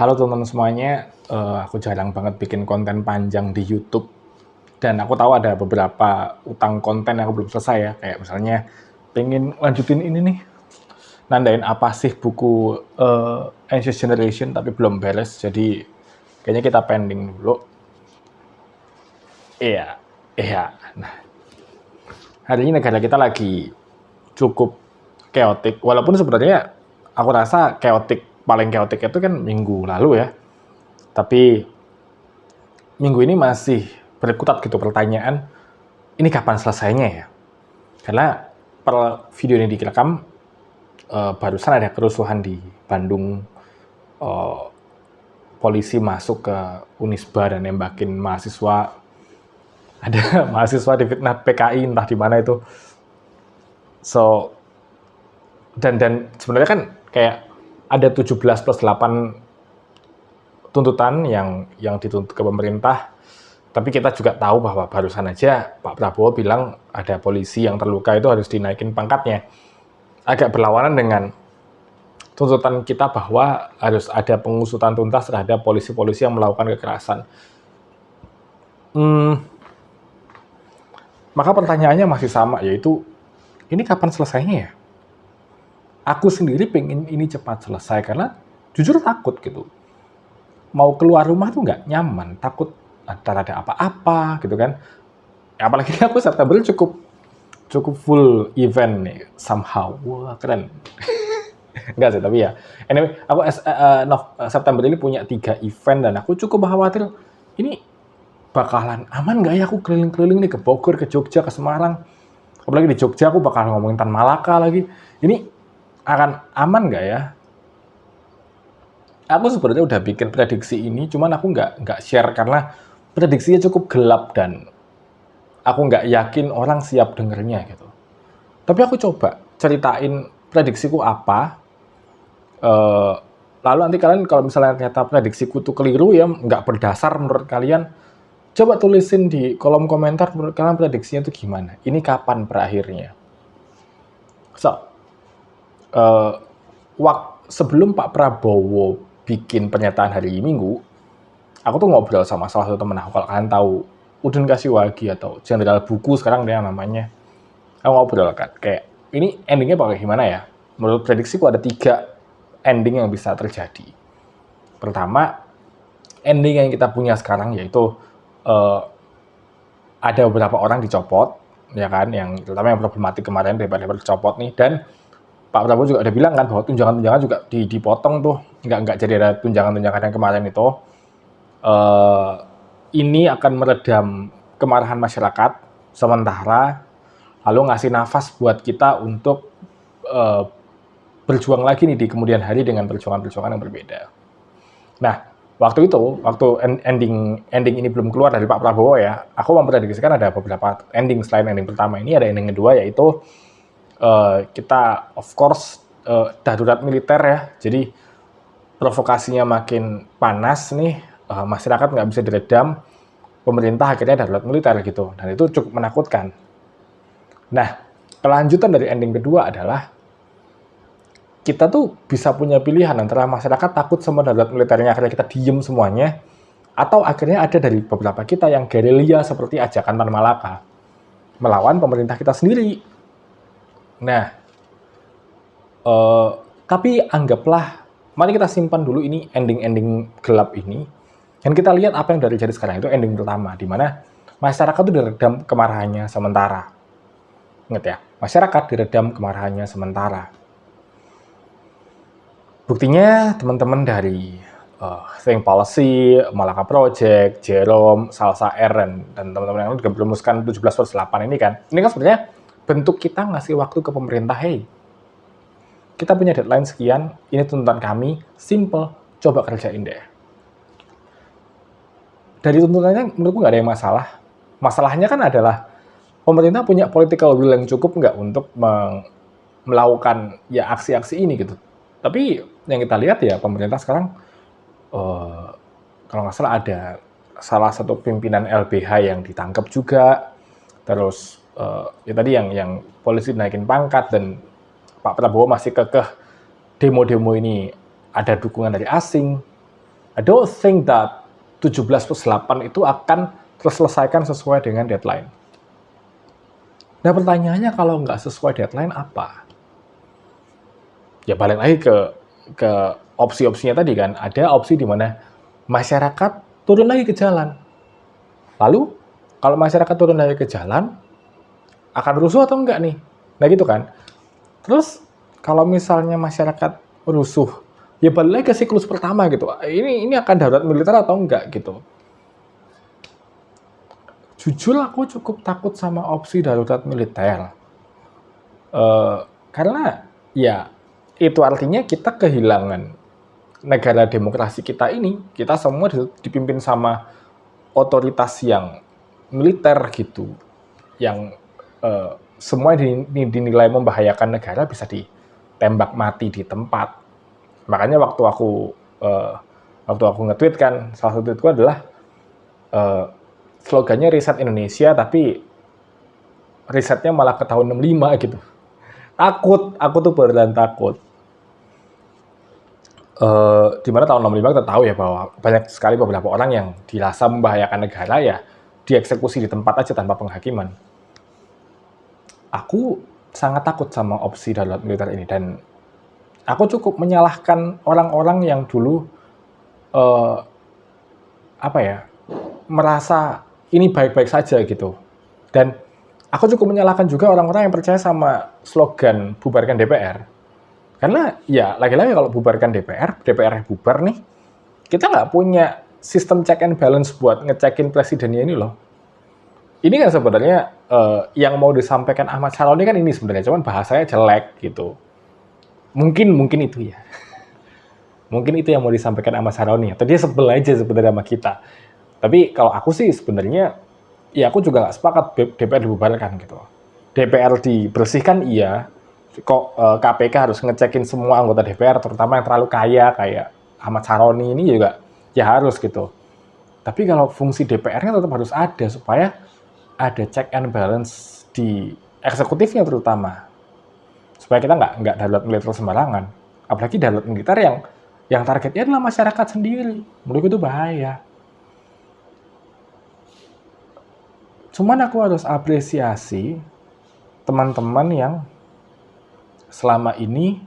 Halo teman-teman semuanya, aku jarang banget bikin konten panjang di YouTube. Dan aku tahu ada beberapa utang konten yang aku belum selesai ya. Kayak misalnya pengen lanjutin ini nih, nandain apa sih buku Ancient Generation tapi belum beres. Jadi kayaknya kita pending dulu. Iya, iya. Nah, hari ini negara kita lagi cukup chaotic. Walaupun sebenarnya aku rasa paling chaotic itu kan minggu lalu ya. Tapi minggu ini masih berkutat gitu pertanyaan, ini kapan selesainya ya? Karena per video ini direkam, barusan ada kerusuhan di Bandung, eh, polisi masuk ke Unisba dan nembakin mahasiswa. Ada mahasiswa difitnah PKI entah di mana itu. So, dan sebenarnya kan kayak ada 17 plus 8 tuntutan yang dituntut ke pemerintah. Tapi kita juga tahu bahwa barusan aja Pak Prabowo bilang ada polisi yang terluka itu harus dinaikin pangkatnya. Agak berlawanan dengan tuntutan kita bahwa harus ada pengusutan tuntas terhadap polisi-polisi yang melakukan kekerasan. Maka pertanyaannya masih sama, yaitu ini kapan selesainya ya? Aku sendiri pengen ini cepat selesai karena jujur takut gitu. Mau keluar rumah tuh nggak nyaman, takut antara ada apa-apa gitu kan. Apalagi aku September cukup full event nih somehow. Wah, keren. Enggak sih, tapi ya. Anyway, aku September ini punya 3 event dan aku cukup khawatir ini bakalan aman nggak ya aku keliling-keliling nih ke Bogor, ke Jogja, ke Semarang. Apalagi di Jogja aku bakal ngomongin Tan Malaka lagi. Ini akan aman nggak ya? Aku sebenarnya udah bikin prediksi ini, cuman aku nggak share karena prediksinya cukup gelap dan aku nggak yakin orang siap dengernya gitu. Tapi aku coba ceritain prediksiku apa, lalu nanti kalian kalau misalnya ternyata prediksiku tuh keliru ya, nggak berdasar menurut kalian, coba tulisin di kolom komentar menurut kalian prediksinya itu gimana. Ini kapan berakhirnya. So, sebelum Pak Prabowo bikin pernyataan hari Minggu, aku tuh ngobrol sama salah satu temen aku, kalau kalian tahu Udin Kasiwagi atau Jenderal Buku sekarang dia namanya. Aku ngobrol kan, kayak ini endingnya bakal gimana ya? Menurut prediksiku ada 3 ending yang bisa terjadi. Pertama, ending yang kita punya sekarang yaitu ada beberapa orang dicopot, ya kan, yang terutama yang problematik kemarin daripada dicopot nih, dan Pak Prabowo juga udah bilang kan bahwa tunjangan-tunjangan juga dipotong tuh, nggak jadi ada tunjangan-tunjangan yang kemarin itu. Ini akan meredam kemarahan masyarakat sementara, lalu ngasih nafas buat kita untuk berjuang lagi nih di kemudian hari dengan perjuangan-perjuangan yang berbeda. Nah, waktu ending ini belum keluar dari Pak Prabowo ya, aku memprediksikan ada beberapa ending selain ending pertama ini, ada ending kedua yaitu kita of course darurat militer ya, jadi provokasinya makin panas nih, masyarakat nggak bisa diredam, pemerintah akhirnya darurat militer gitu, dan itu cukup menakutkan. Nah, kelanjutan dari ending kedua adalah kita tuh bisa punya pilihan antara masyarakat takut sama darurat militernya akhirnya kita diem semuanya, atau akhirnya ada dari beberapa kita yang gerilya seperti ajakan Tan Malaka melawan pemerintah kita sendiri. Nah, tapi anggaplah, mari kita simpan dulu ini ending-ending gelap ini, dan kita lihat apa yang terjadi sekarang. Itu ending pertama, di mana masyarakat itu diredam kemarahannya sementara. Ingat ya, masyarakat diredam kemarahannya sementara. Buktinya teman-teman dari Think Policy, Malaka Project, Jerome, Salsa R, dan teman-teman yang juga merumuskan 17/8 ini kan. Ini kan sebenarnya bentuk kita ngasih waktu ke pemerintah, hey, kita punya deadline sekian, ini tuntutan kami, simple, coba kerjain deh. Dari tuntutannya menurutku nggak ada yang masalah. Masalahnya kan adalah pemerintah punya political will yang cukup nggak untuk melakukan ya aksi-aksi ini gitu. Tapi yang kita lihat ya pemerintah sekarang, kalau nggak salah ada salah satu pimpinan LBH yang ditangkap juga, terus ya tadi yang polisi naikin pangkat, dan Pak Prabowo masih kekeh demo-demo ini ada dukungan dari asing. I don't think that 17+8 itu akan terselesaikan sesuai dengan deadline. Nah pertanyaannya kalau nggak sesuai deadline apa? Ya balik lagi ke opsi-opsinya tadi kan. Ada opsi di mana masyarakat turun lagi ke jalan. Lalu kalau masyarakat turun lagi ke jalan, akan rusuh atau enggak nih? Nah gitu kan. Terus kalau misalnya masyarakat rusuh, ya balik lagi ke siklus pertama gitu. Ini akan darurat militer atau enggak gitu. Jujur aku cukup takut sama opsi darurat militer. Karena ya itu artinya kita kehilangan negara demokrasi kita ini. Kita semua dipimpin sama otoritas yang militer gitu. Yang semua dinilai membahayakan negara bisa ditembak mati di tempat. Makanya waktu aku nge-tweet kan, salah satu tweetku adalah slogannya riset Indonesia, tapi risetnya malah ke tahun 65 gitu. Takut, aku tuh beneran takut. Dimana tahun 65 kita tahu ya bahwa banyak sekali beberapa orang yang dirasa membahayakan negara ya dieksekusi di tempat aja tanpa penghakiman. Aku sangat takut sama opsi darurat militer ini dan aku cukup menyalahkan orang-orang yang dulu merasa ini baik-baik saja gitu. Dan aku cukup menyalahkan juga orang-orang yang percaya sama slogan bubarkan DPR. Karena ya lagi-lagi kalau bubarkan DPR bubar nih, kita nggak punya sistem check and balance buat ngecekin presidennya ini loh. Ini kan sebenarnya yang mau disampaikan Ahmad Syaroni kan ini sebenarnya, cuman bahasanya jelek gitu. Mungkin itu ya. Mungkin itu yang mau disampaikan Ahmad Syaroni. Atau dia sebel aja sebenarnya sama kita. Tapi kalau aku sih sebenarnya, ya aku juga nggak sepakat DPR dibubarkan gitu. DPR dibersihkan iya, kok KPK harus ngecekin semua anggota DPR, terutama yang terlalu kaya kayak Ahmad Syaroni ini juga ya harus gitu. Tapi kalau fungsi DPR-nya tetap harus ada supaya ada check and balance di eksekutifnya terutama, supaya kita nggak darurat militer sembarangan. Apalagi darurat militer yang targetnya adalah masyarakat sendiri. Menurutku itu bahaya. Cuman aku harus apresiasi teman-teman yang selama ini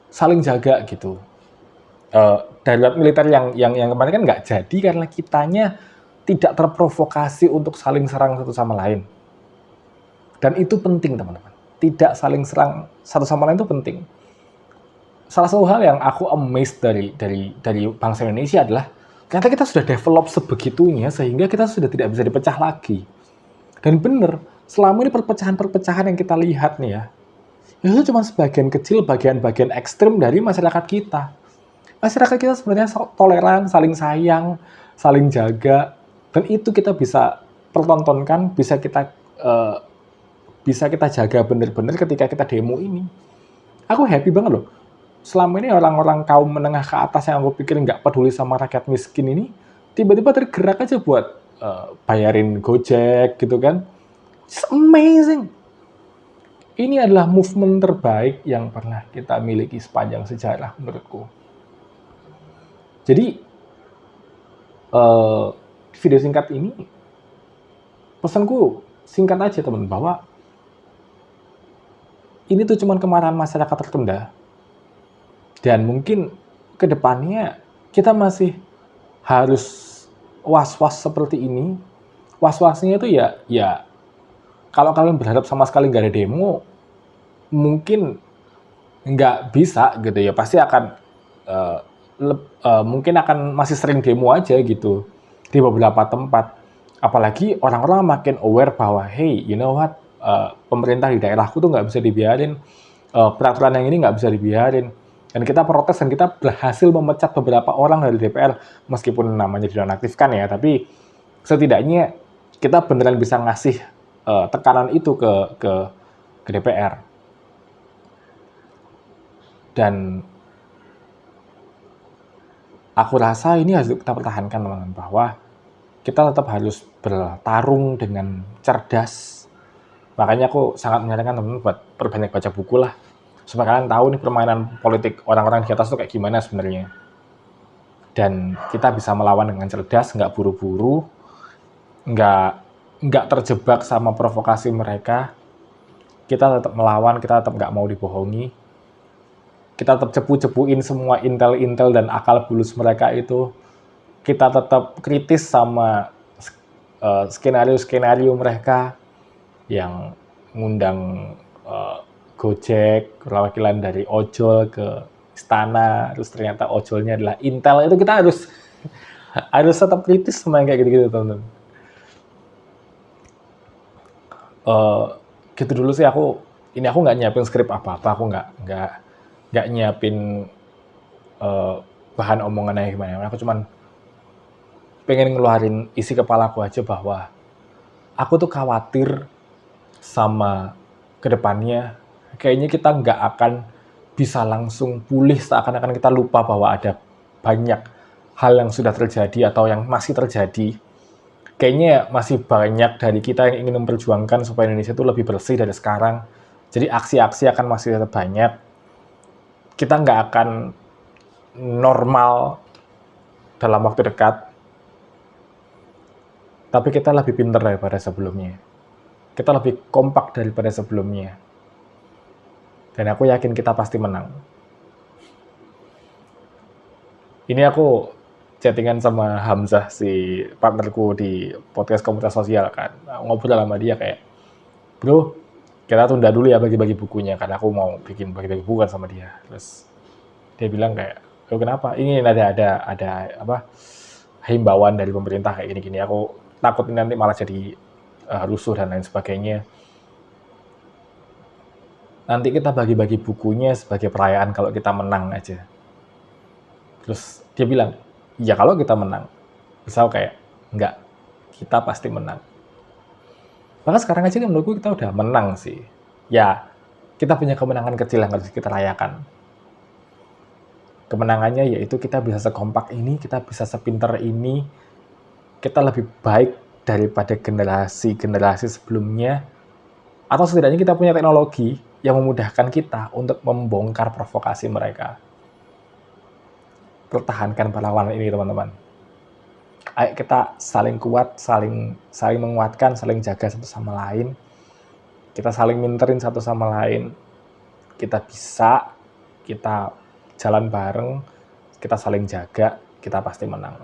saling jaga gitu. Darurat militer yang kemarin kan nggak jadi karena kitanya tidak terprovokasi untuk saling serang satu sama lain. Dan itu penting teman-teman. Tidak saling serang satu sama lain itu penting. Salah satu hal yang aku amazed dari bangsa Indonesia adalah ternyata kita sudah develop sebegitunya sehingga kita sudah tidak bisa dipecah lagi. Dan benar, selama ini perpecahan-perpecahan yang kita lihat nih ya, itu cuma sebagian kecil, bagian-bagian ekstrim dari masyarakat kita. Masyarakat kita sebenarnya toleran, saling sayang, saling jaga, dan itu kita bisa pertontonkan, bisa kita jaga benar-benar ketika kita demo ini. Aku happy banget loh. Selama ini orang-orang kaum menengah ke atas yang aku pikir nggak peduli sama rakyat miskin ini, tiba-tiba tergerak aja buat bayarin Gojek gitu kan. It's amazing. Ini adalah movement terbaik yang pernah kita miliki sepanjang sejarah menurutku. Jadi video singkat ini pesanku singkat aja teman, bahwa ini tuh cuman kemarahan masyarakat tertunda. Dan mungkin ke depannya kita masih harus was-was seperti ini. Was-wasnya itu ya kalau kalian berharap sama sekali nggak ada demo, mungkin nggak bisa gitu ya. Pasti akan mungkin akan masih sering demo aja gitu di beberapa tempat. Apalagi orang-orang makin aware bahwa hey, you know what, pemerintah di daerahku tuh nggak bisa dibiarin, peraturan yang ini nggak bisa dibiarin. Dan kita protes dan kita berhasil memecat beberapa orang dari DPR, meskipun namanya dinonaktifkan ya, tapi setidaknya kita beneran bisa ngasih tekanan itu ke DPR. Dan aku rasa ini harus kita pertahankan teman-teman, bahwa kita tetap harus bertarung dengan cerdas. Makanya aku sangat menyarankan teman-teman buat perbanyak baca buku lah, supaya kalian tahu nih permainan politik orang-orang di atas itu kayak gimana sebenarnya. dan kita bisa melawan dengan cerdas, nggak buru-buru, nggak terjebak sama provokasi mereka. Kita tetap melawan, kita tetap nggak mau dibohongi, kita tetap cepu-cepuin semua intel-intel dan akal bulus mereka itu, kita tetap kritis sama skenario-skenario mereka yang ngundang Gojek, perwakilan dari ojol ke istana, terus ternyata ojolnya adalah Intel. Itu kita harus tetap kritis sama yang kayak gitu-gitu, teman-teman. Gitu dulu sih aku nggak nyiapin skrip apa-apa, aku nggak nyiapin bahan omongannya gimana. Aku cuman pengen ngeluarin isi kepalaku aja bahwa aku tuh khawatir sama kedepannya, kayaknya kita nggak akan bisa langsung pulih seakan-akan kita lupa bahwa ada banyak hal yang sudah terjadi atau yang masih terjadi. Kayaknya masih banyak dari kita yang ingin memperjuangkan supaya Indonesia itu lebih bersih dari sekarang. Jadi aksi-aksi akan masih tetap banyak. Kita nggak akan normal dalam waktu dekat, tapi kita lebih pintar daripada sebelumnya. Kita lebih kompak daripada sebelumnya. Dan aku yakin kita pasti menang. Ini aku chattingan sama Hamzah, si partnerku di podcast komunitas sosial kan. Ngobrol sama dia kayak, bro, kita tunda dulu ya bagi-bagi bukunya, karena aku mau bikin bagi-bagi buku kan sama dia. Terus dia bilang kayak, oh kenapa? Ini ada apa himbauan dari pemerintah kayak gini-gini. Aku takut nanti malah jadi rusuh dan lain sebagainya. Nanti kita bagi-bagi bukunya sebagai perayaan kalau kita menang aja. Terus dia bilang, ya kalau kita menang. Misal kayak, enggak, kita pasti menang. Maka sekarang aja menurutku kita udah menang sih. Ya, kita punya kemenangan kecil yang harus kita rayakan. Kemenangannya yaitu kita bisa sekompak ini, kita bisa sepinter ini, kita lebih baik daripada generasi-generasi sebelumnya, atau setidaknya kita punya teknologi yang memudahkan kita untuk membongkar provokasi mereka. Pertahankan perlawanan ini, teman-teman. Ayo kita saling kuat, saling menguatkan, saling jaga satu sama lain. Kita saling minterin satu sama lain. Kita bisa, kita jalan bareng, kita saling jaga, kita pasti menang.